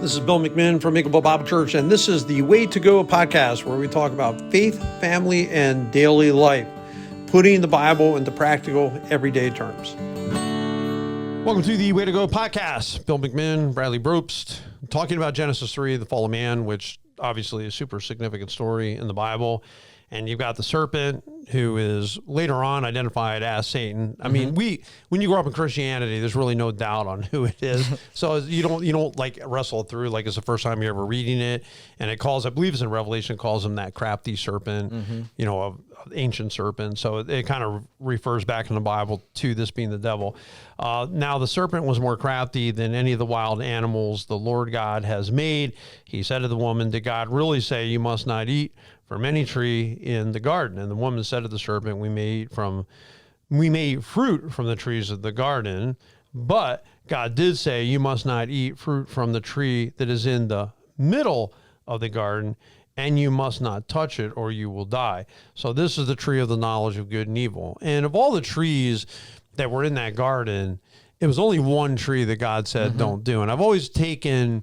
This is Bill McMinn from Makeable Bible Church, and this is the Way to Go podcast, where we talk about faith, family, and daily life, putting the Bible into practical, everyday terms. Welcome to the Way to Go podcast. Bill McMinn, Bradley Brobst, talking about Genesis 3, the fall of man, which obviously is a super significant story in the Bible. And you've got the serpent, who is later on identified as Satan. I mean, when you grow up in Christianity, there's really no doubt on who it is. So you don't like wrestle it through like it's the first time you're ever reading it. And it calls, I believe it's in Revelation, calls him that crafty serpent, you know, of ancient serpent. So it kind of refers back in the Bible to this being the devil. Now the serpent was more crafty than any of the wild animals the Lord God has made. He said to the woman, did God really say you must not eat from any tree in the garden? And the woman said to the serpent, we may eat fruit from the trees of the garden, but God did say you must not eat fruit from the tree that is in the middle of the garden, and you must not touch it or you will die. So this is the tree of the knowledge of good and evil. And of all the trees that were in that garden, it was only one tree that God said don't do. And I've always taken,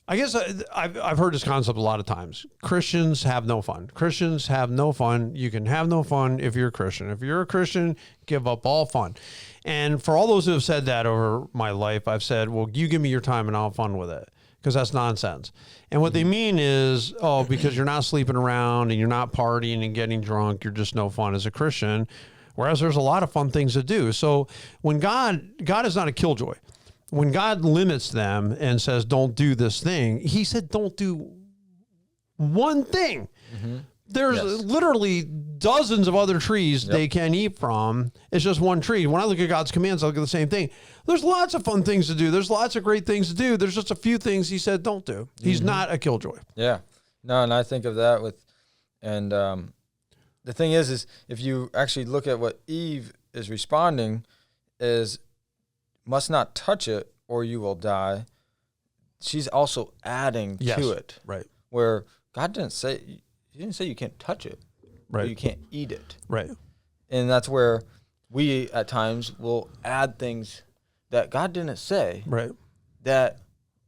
I guess I've heard this concept a lot of times. Christians have no fun. Christians have no fun. You can have no fun if you're a Christian. If you're a Christian, give up all fun. And for all those who have said that over my life, I've said, well, you give me your time and I'll have fun with it, because that's nonsense. And what they mean is, oh, because you're not sleeping around and you're not partying and getting drunk, you're just no fun as a Christian, whereas there's a lot of fun things to do. So when God is not a killjoy. When God limits them and says, don't do this thing, he said, don't do one thing. There's literally dozens of other trees they can eat from. It's just one tree. When I look at God's commands, I look at the same thing. There's lots of fun things to do. There's lots of great things to do. There's just a few things he said, don't do. He's not a killjoy. Yeah. No, and I think of that and the thing is if you actually look at what Eve is responding is, must not touch it or you will die. She's also adding to it. Right. Where God didn't say you can't touch it. Right. Or you can't eat it. Right. And that's where we at times will add things that God didn't say. Right. That,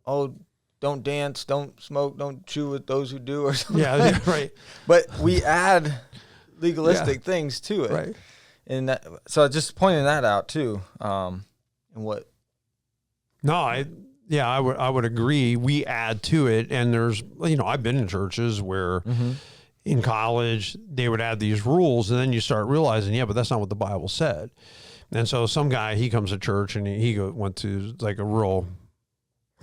oh, don't dance, don't smoke, don't chew with those who do or something. Yeah, right. But we add legalistic things to it. Right. And that, so just pointing that out too. And what? No, I would agree. We add to it, and there's, I've been in churches where in college they would add these rules, and then you start realizing, but that's not what the Bible said. And so some guy, he comes to church and he went to like a real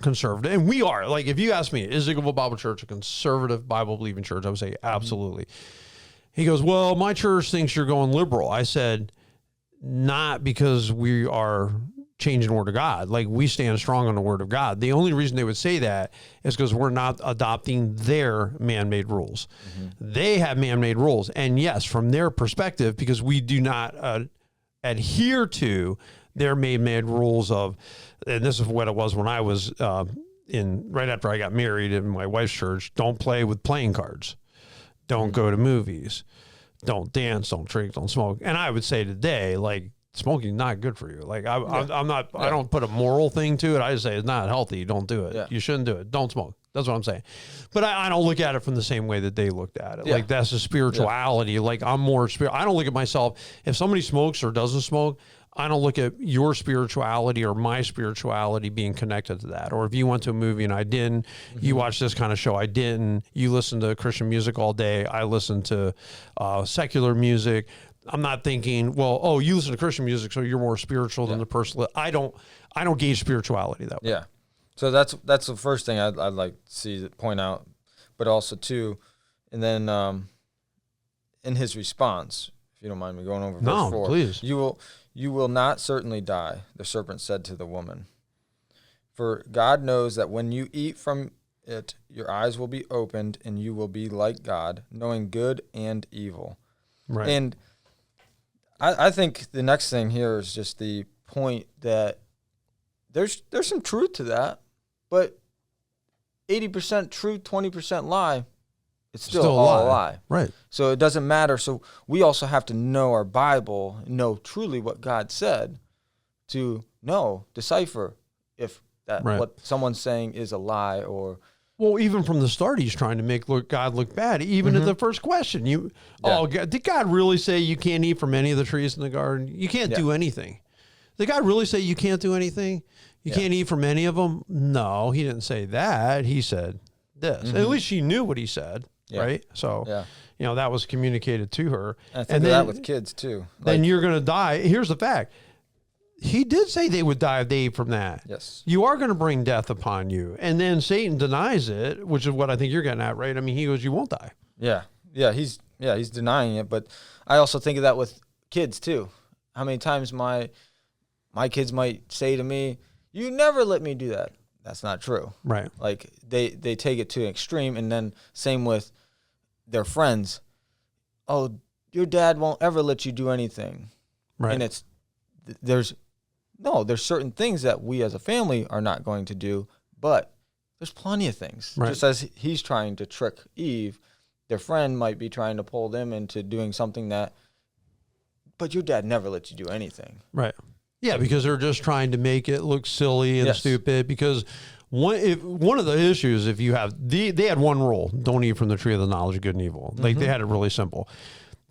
conservative, and we are, like, if you ask me, is Makeable Bible Church a conservative Bible believing church? I would say absolutely. He goes, well, my church thinks you're going liberal. I said, not because we are changing the word of God. Like, we stand strong on the word of God. The only reason they would say that is because we're not adopting their man-made rules. They have man-made rules. And yes, from their perspective, because we do not adhere to their man-made rules of, and this is what it was when I was right after I got married in my wife's church, don't play with playing cards. Don't go to movies. Don't dance, don't drink, don't smoke. And I would say today, like, smoking is not good for you. Like, I'm not, I don't put a moral thing to it. I just say it's not healthy. Don't do it. You shouldn't do it. Don't smoke. That's what I'm saying. But I don't look at it from the same way that they looked at it. Like, that's a spirituality. Like, I'm more spiritual. I don't look at myself. If somebody smokes or doesn't smoke, I don't look at your spirituality or my spirituality being connected to that. Or if you went to a movie and I didn't, you watch this kind of show, I didn't, you listen to Christian music all day, I listen to secular music. I'm not thinking, well, oh, you listen to Christian music, so you're more spiritual than the person. I don't gauge spirituality that way. Yeah. So that's the first thing I'd like to point out, but also too, and then in his response, if you don't mind me going over verse 4. No, please. You will not certainly die, the serpent said to the woman. For God knows that when you eat from it, your eyes will be opened, and you will be like God, knowing good and evil. Right. And I think the next thing here is just the point that there's some truth to that, but 80% truth, 20% lie, it's still all a lie. Right. So it doesn't matter. So we also have to know our Bible, know truly what God said to know, decipher if that what someone's saying is a lie or. Well, even from the start, he's trying to make God look bad. Even at the first question, did God really say you can't eat from any of the trees in the garden? You can't do anything. Did God really say you can't do anything? You can't eat from any of them? No, he didn't say that. He said this. At least she knew what he said, right? So, that was communicated to her. And I think of that with kids too. Then you're going to die. Here's the fact. He did say they would die if they ate from that. Yes. You are going to bring death upon you. And then Satan denies it, which is what I think you're getting at, right? I mean, he goes, you won't die. Yeah. Yeah. He's denying it. But I also think of that with kids too. How many times my kids might say to me, you never let me do that. That's not true. Right. Like they take it to an extreme. And then same with their friends. Oh, your dad won't ever let you do anything. Right. And there's certain things that we as a family are not going to do, but there's plenty of things. Right. Just as he's trying to trick Eve, their friend might be trying to pull them into doing something but your dad never lets you do anything. Right. Yeah, because they're just trying to make it look silly and stupid. Because one of the issues, if you have, they had one rule: don't eat from the tree of the knowledge of good and evil. Like they had it really simple.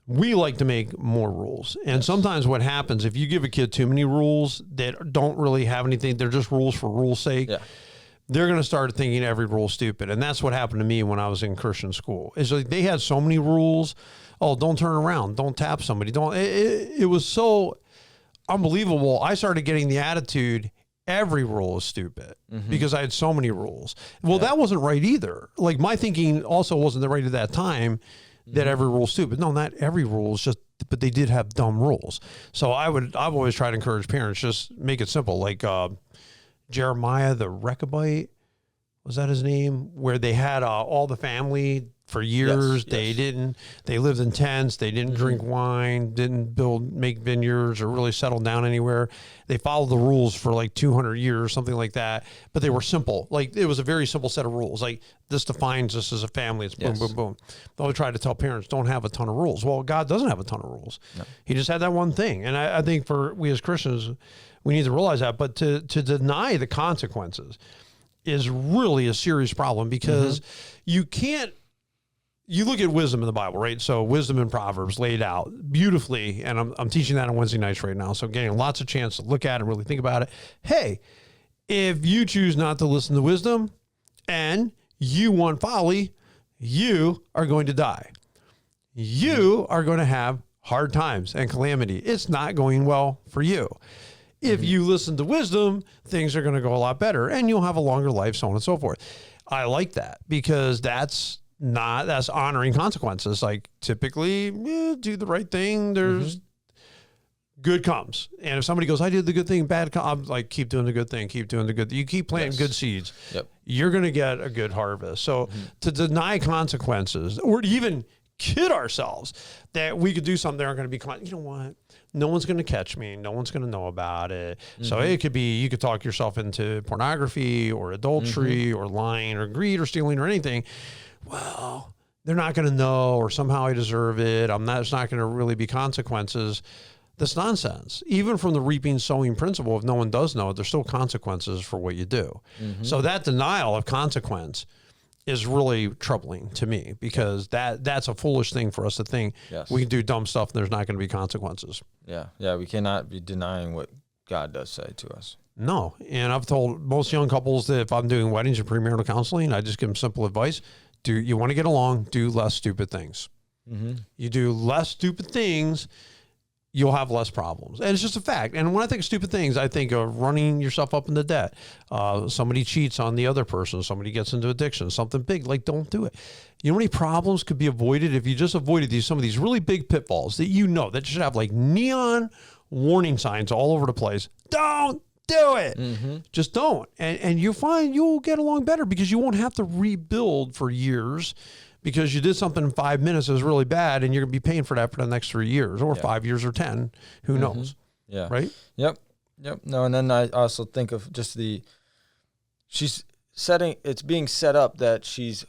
We like to make more rules. And sometimes what happens, if you give a kid too many rules that don't really have anything, they're just rules for rules' sake, they're going to start thinking every rule is stupid. And that's what happened to me when I was in Christian school. It's like they had so many rules. Oh, don't turn around. Don't tap somebody. It was so unbelievable. I started getting the attitude, every rule is stupid because I had so many rules. Well, that wasn't right either. Like my thinking also wasn't right at that time. That every rule is stupid. No, not every rule is just, but they did have dumb rules. So I've always tried to encourage parents, just make it simple. Like Jeremiah the Rechabite, was that his name? Where they had all the family for years. They lived in tents. They didn't drink wine, didn't make vineyards or really settle down anywhere. They followed the rules for like 200 years, something like that. But they were simple. Like it was a very simple set of rules. Like this defines us as a family. It's boom, boom, boom. I would try to tell parents, don't have a ton of rules. Well, God doesn't have a ton of rules. No. He just had that one thing. And I think for we as Christians, we need to realize that. But to deny the consequences is really a serious problem because you can't. You look at wisdom in the Bible, right? So wisdom in Proverbs laid out beautifully, and I'm teaching that on Wednesday nights right now, so getting lots of chance to look at it and really think about it. Hey, if you choose not to listen to wisdom and you want folly, you are going to die. You are going to have hard times and calamity. It's not going well for you. If you listen to wisdom, things are going to go a lot better, and you'll have a longer life, so on and so forth. I like that because that's honoring consequences. Like typically do the right thing. There's good comes. And if somebody goes, I did the good thing, bad comes, I'm like, keep doing the good thing, keep doing the good thing. You keep planting good seeds. You're going to get a good harvest. So to deny consequences or to even kid ourselves that we could do something that aren't going to be, you know what? No one's going to catch me. No one's going to know about it. So it could be, you could talk yourself into pornography or adultery or lying or greed or stealing or anything. Well, they're not going to know, or somehow I deserve it. There's not going to really be consequences. That's nonsense. Even from the reaping, sowing principle, if no one does know it, there's still consequences for what you do. So that denial of consequence is really troubling to me because that's a foolish thing for us to think we can do dumb stuff and there's not going to be consequences. Yeah, we cannot be denying what God does say to us. No, and I've told most young couples that if I'm doing weddings or premarital counseling, I just give them simple advice. You want to get along, do less stupid things. You do less stupid things, you'll have less problems. And it's just a fact. And when I think of stupid things, I think of running yourself up into debt. Somebody cheats on the other person. Somebody gets into addiction, something big. Like, don't do it. You know how many problems could be avoided if you just avoided some of these really big pitfalls that should have like neon warning signs all over the place. Don't do it. Just don't. And you'll find you'll get along better because you won't have to rebuild for years because you did something in 5 minutes that was really bad and you're going to be paying for that for the next 3 years or 5 years or 10. Who knows? Yeah. Right? Yep. No, and then I also think of just it's being set up that she's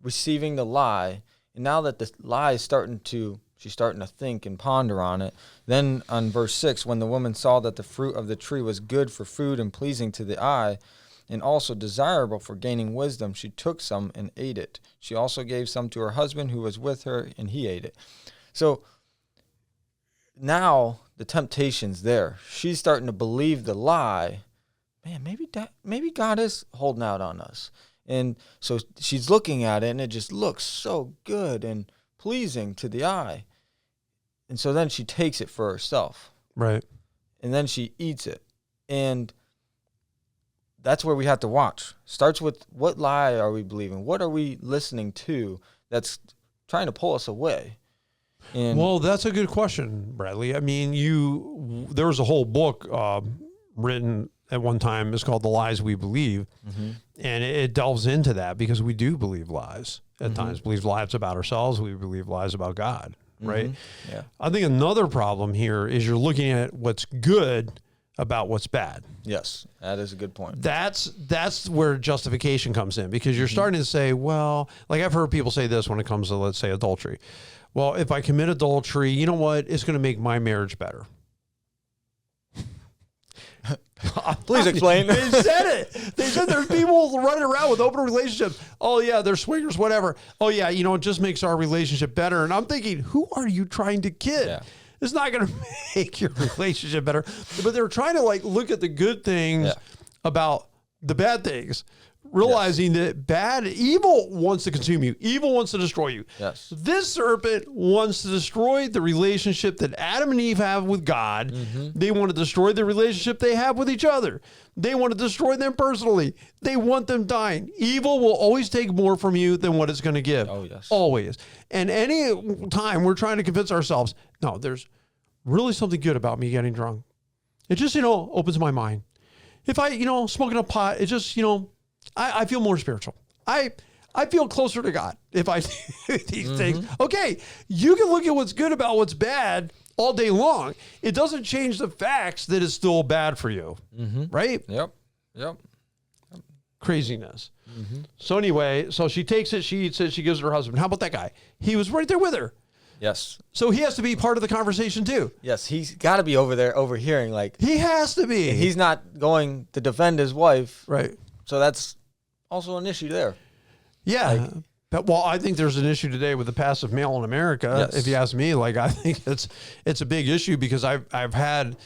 receiving the lie. And now that the lie is starting to She's starting to think and ponder on it. Then on verse 6, when the woman saw that the fruit of the tree was good for food and pleasing to the eye, and also desirable for gaining wisdom, she took some and ate it. She also gave some to her husband who was with her, and he ate it. So now the temptation's there. She's starting to believe the lie. Man, maybe God is holding out on us. And so she's looking at it, and it just looks so good and pleasing to the eye. And so then she takes it for herself. Right. And then she eats it. And that's where we have to watch. Starts with, what lie are we believing? What are we listening to that's trying to pull us away? And well, that's a good question, Bradley. I mean, there was a whole book written at one time. It's called The Lies We Believe. Mm-hmm. And it delves into that because we do believe lies at times. Believe lies about ourselves. We believe lies about God, right? Yeah. I think another problem here is you're looking at what's good about what's bad. Yes, that is a good point. That's where justification comes in, because you're starting to say, well, like I've heard people say this when it comes to, let's say, adultery. Well, if I commit adultery, you know what? It's going to make my marriage better. Please explain. They said it. They said there's people running around with open relationships. Oh, yeah, they're swingers, whatever. Oh, yeah, it just makes our relationship better. And I'm thinking, who are you trying to kid? Yeah. It's not going to make your relationship better. But they're trying to look at the good things about the bad things, realizing that evil wants to consume you. Evil wants to destroy you. Yes. This serpent wants to destroy the relationship that Adam and Eve have with God. They want to destroy the relationship they have with each other. They want to destroy them personally. They want them dying. Evil will always take more from you than what it's going to give. Oh, yes. Always. And any time we're trying to convince ourselves, no, there's really something good about me getting drunk. It just, opens my mind. If I, smoking a pot, it just, I feel more spiritual. I feel closer to God if I do these things. Okay, you can look at what's good about what's bad all day long. It doesn't change the facts that it's still bad for you, right? Yep. Craziness. So anyway, so she takes it, she eats it, she gives it to her husband. How about that guy? He was right there with her. Yes. So he has to be part of the conversation too. Yes, he's got to be over there overhearing. He has to be. He's not going to defend his wife. Right. So that's also an issue there. Yeah. Well, I think there's an issue today with the passive male in America. If you ask me, I think it's a big issue, because I've had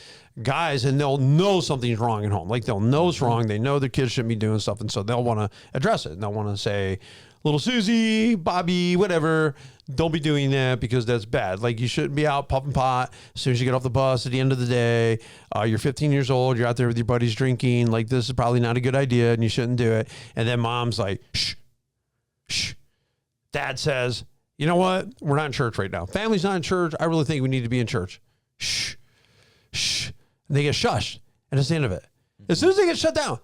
guys, and they'll know something's wrong at home. They'll know it's wrong. They know their kids shouldn't be doing stuff. And so they'll want to address it. And they'll want to say, little Susie, Bobby, whatever, don't be doing that because that's bad. You shouldn't be out puffing pot as soon as you get off the bus at the end of the day. You're 15 years old. You're out there with your buddies drinking. This is probably not a good idea and you shouldn't do it. And then mom's like, shh, shh. Dad says, you know what? We're not in church right now. Family's not in church. I really think we need to be in church. Shh, shh. And they get shushed. And it's the end of it. As soon as they get shut down,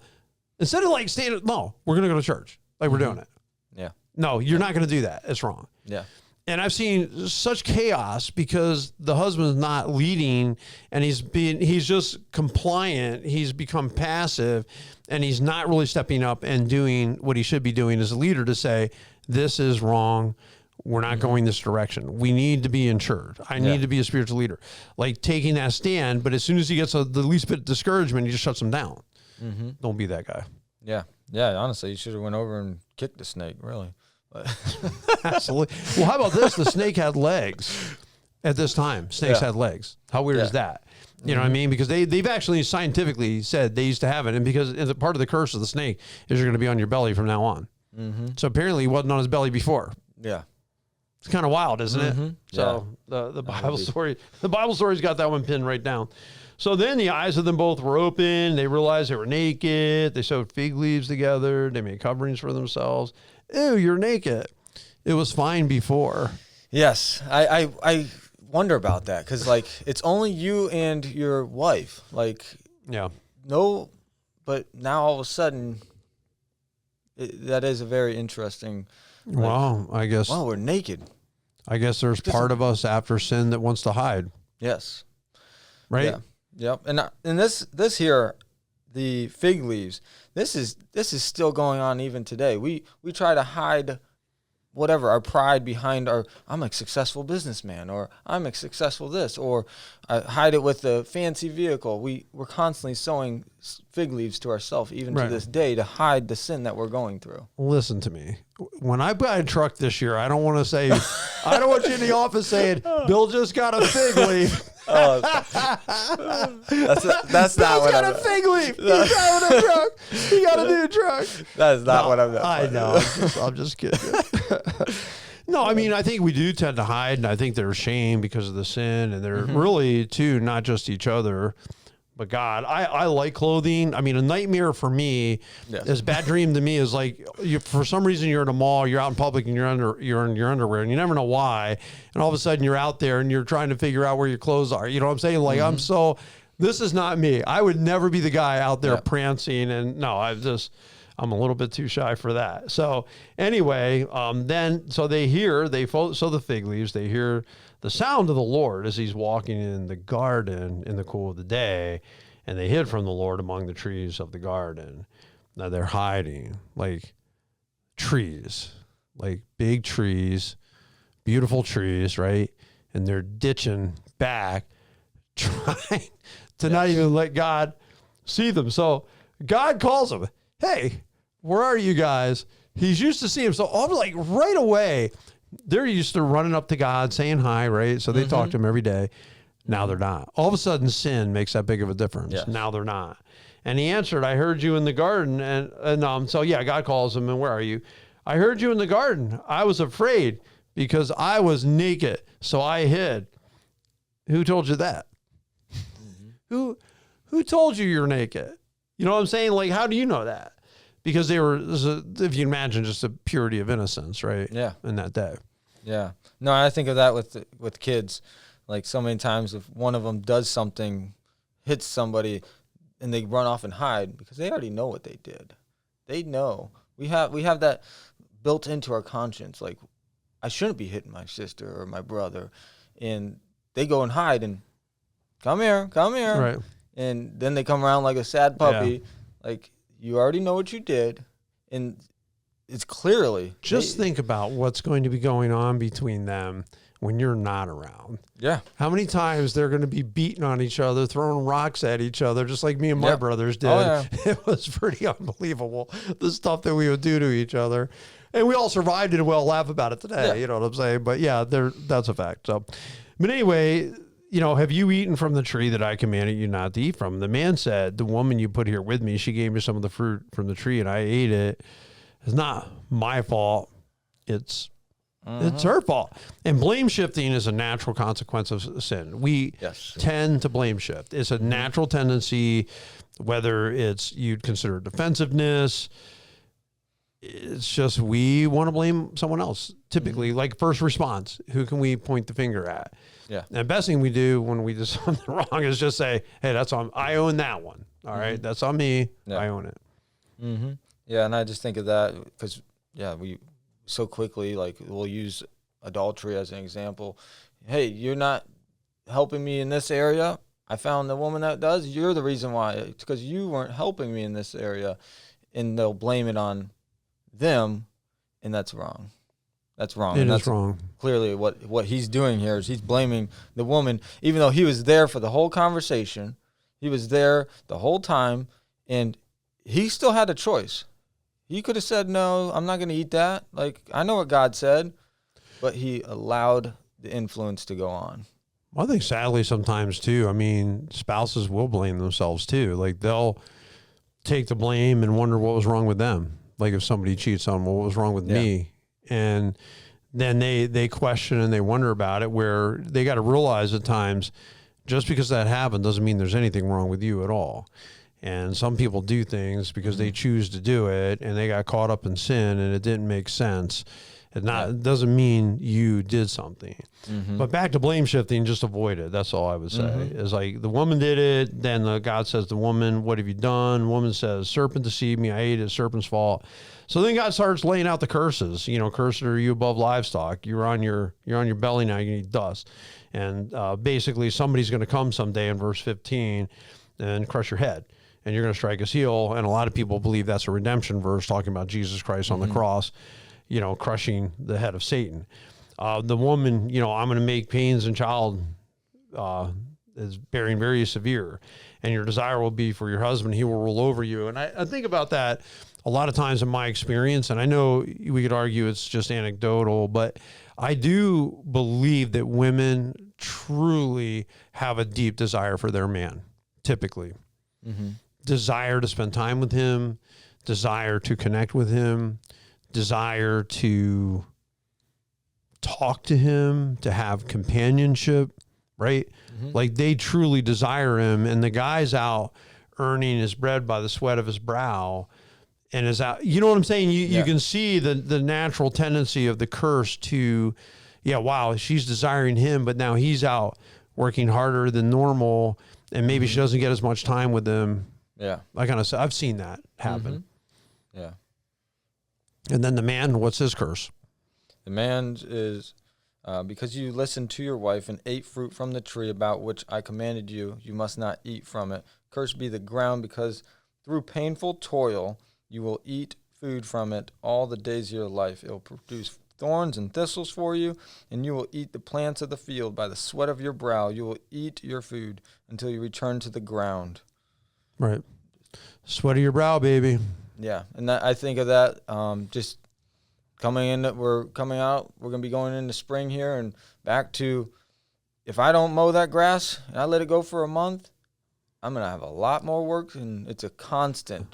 instead of staying, no, we're going to go to church. We're doing it. Yeah. No, you're not going to do that. It's wrong. Yeah. And I've seen such chaos because the husband's not leading, and he's just compliant. He's become passive, and he's not really stepping up and doing what he should be doing as a leader to say, this is wrong. We're not going this direction. We need to be in church. I need to be a spiritual leader. Taking that stand, but as soon as he gets the least bit of discouragement, he just shuts him down. Don't be that guy. Yeah. Yeah, honestly, you should have went over and kicked the snake, really. But Absolutely. Well, how about this? The snake had legs at this time. Snakes had legs. How weird is that? You know what I mean? Because they've actually scientifically said they used to have it. And because part of the curse of the snake is you're going to be on your belly from now on. So apparently he wasn't on his belly before. Yeah. It's kind of wild, isn't it? So the Bible story's got that one pinned right down. So then the eyes of them both were open. They realized they were naked. They sewed fig leaves together. They made coverings for themselves. Ew, you're naked. It was fine before. Yes. I wonder about that, because it's only you and your wife. No, but now all of a sudden, that is a very interesting. I guess. Wow, we're naked. I guess there's part of us after sin that wants to hide. Yes. Right? Yeah. Yep. And this here, the fig leaves, this is still going on even today. We try to hide whatever, our pride behind I'm a successful businessman, or I'm a successful this, or I hide it with a fancy vehicle. We're constantly sowing fig leaves to ourselves, even to this day, to hide the sin that we're going through. Listen to me. When I buy a truck this year, I don't want to say, I don't want you in the office saying, Bill just got a fig leaf. That's not what got I'm a fig leaf. He's driving a truck. He got a new truck. That is not what I'm. I know. I'm just kidding. No, I mean, I think we do tend to hide, and I think there's shame because of the sin, and they're really, too, not just each other, but God. I like clothing. I mean, a nightmare for me, is bad dream to me is like, for some reason you're in a mall, you're out in public, and you're in your underwear, and you never know why, and all of a sudden you're out there, and you're trying to figure out where your clothes are. You know what I'm saying? Like, this is not me. I would never be the guy out there prancing, and no, I'm a little bit too shy for that. So anyway, so the fig leaves, they hear the sound of the Lord as he's walking in the garden in the cool of the day, and they hid from the Lord among the trees of the garden. Now they're hiding like trees, like big trees, beautiful trees, right? And they're ditching back, trying to not even let God see them. So God calls them, hey, where are you guys? He's used to see him. So like right away, they're used to running up to God, saying hi, right? So they talk to him every day. Now they're not. All of a sudden, sin makes that big of a difference. Yes. Now they're not. And he answered, I heard you in the garden. And so God calls him, and where are you? I heard you in the garden. I was afraid because I was naked, so I hid. Who told you that? Who told you you're naked? You know what I'm saying? Like, how do you know that? Because they were, if you imagine, just a purity of innocence, right? Yeah. In that day. Yeah. No, I think of that with kids. Like so many times if one of them does something, hits somebody, and they run off and hide because they already know what they did. They know. We have that built into our conscience. Like, I shouldn't be hitting my sister or my brother. And they go and hide and come here. Right. And then they come around like a sad puppy. Yeah. Like, you already know what you did. And it's clearly. Just think about what's going to be going on between them when you're not around. Yeah. How many times they're going to be beating on each other, throwing rocks at each other, just like me and my brothers did. Oh, yeah. It was pretty unbelievable, the stuff that we would do to each other. And we all survived it, and we'll laugh about it today. Yeah. You know what I'm saying? But yeah, that's a fact. So, but anyway, have you eaten from the tree that I commanded you not to eat from? The man said, the woman you put here with me, she gave me some of the fruit from the tree, and I ate it. It's not my fault. It's her fault. And blame shifting is a natural consequence of sin. We tend to blame shift. It's a natural tendency, whether you'd consider defensiveness. It's just we want to blame someone else. Typically, like first response, who can we point the finger at? Yeah. And the best thing we do when we do something wrong is just say, hey, that's on, I own that one. All right. That's on me. Yeah. I own it. Mm-hmm. Yeah. And I just think of that because, we so quickly, like we'll use adultery as an example. Hey, you're not helping me in this area. I found the woman that does. You're the reason why. It's because you weren't helping me in this area. And they'll blame it on them, and that's wrong. That's wrong. It is wrong. Clearly, what he's doing here is he's blaming the woman, even though he was there for the whole conversation. He was there the whole time, and he still had a choice. He could have said, no, I'm not going to eat that. Like, I know what God said, but he allowed the influence to go on. Well, I think sadly sometimes, too, I mean, spouses will blame themselves, too. Like, they'll take the blame and wonder what was wrong with them. Like if somebody cheats on what was wrong with me. And then they question and they wonder about it, where they got to realize at times just because that happened doesn't mean there's anything wrong with you at all. And some people do things because they choose to do it and they got caught up in sin and it didn't make sense. It doesn't mean you did something. But back to blame shifting, just avoid it. That's all I would say. Is like the woman did it. Then God says to the woman, what have you done? The woman says, serpent deceived me. I ate it. Serpent's fault. So then God starts laying out the curses. Cursed are you above livestock. You're on your belly now. You need dust. And basically somebody's going to come someday in verse 15 and crush your head. And you're going to strike his heel. And a lot of people believe that's a redemption verse talking about Jesus Christ on the cross. crushing the head of Satan. The woman, I'm going to make pains in child is bearing very severe, and your desire will be for your husband. He will rule over you. And I think about that a lot of times in my experience, and I know we could argue it's just anecdotal, but I do believe that women truly have a deep desire for their man, typically. Mm-hmm. Desire to spend time with him, desire to connect with him, desire to talk to him, to have companionship, right? Mm-hmm. Like they truly desire him, and the guy's out earning his bread by the sweat of his brow and is out. You know what I'm saying? You can see the natural tendency of the curse to, wow, she's desiring him, but now he's out working harder than normal, and maybe she doesn't get as much time with him. Yeah. I've seen that happen. Mm-hmm. Yeah. And then the man, what's his curse? The man is, because you listened to your wife and ate fruit from the tree about which I commanded you, you must not eat from it. Cursed be the ground, because through painful toil you will eat food from it all the days of your life. It will produce thorns and thistles for you, and you will eat the plants of the field. By the sweat of your brow you will eat your food until you return to the ground. Right. Sweat of your brow, baby. Yeah, and I think of that just coming in. We're coming out. We're going to be going into spring here, and back to, if I don't mow that grass and I let it go for a month, I'm going to have a lot more work, and it's a constant.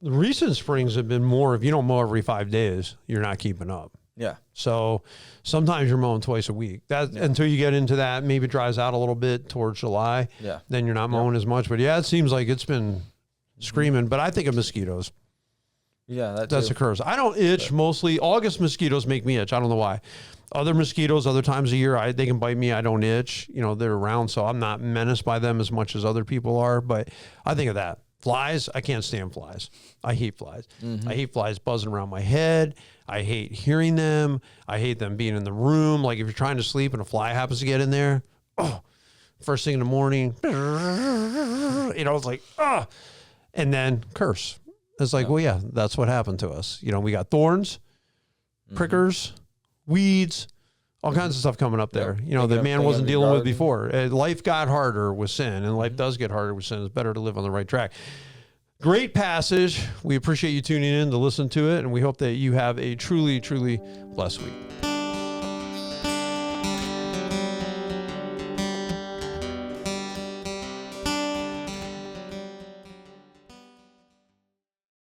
The recent springs have been more, if you don't mow every 5 days, you're not keeping up. Yeah. So sometimes you're mowing twice a week. Until you get into that, maybe it dries out a little bit towards July. Yeah. Then you're not mowing as much. But it seems like it's been screaming. But I think of mosquitoes. Yeah, that's a curse. I don't itch mostly. August mosquitoes make me itch. I don't know why. Other mosquitoes, other times of year, they can bite me. I don't itch. They're around, so I'm not menaced by them as much as other people are. But I think of that. Flies, I can't stand flies. I hate flies. Mm-hmm. I hate flies buzzing around my head. I hate hearing them. I hate them being in the room. Like if you're trying to sleep and a fly happens to get in there, first thing in the morning, it's like, and then curse. It's like, that's what happened to us. We got thorns, prickers, weeds, all kinds of stuff coming up there. That man wasn't dealing with before. Life got harder with sin, and life does get harder with sin. It's better to live on the right track. Great passage. We appreciate you tuning in to listen to it, and we hope that you have a truly, truly blessed week.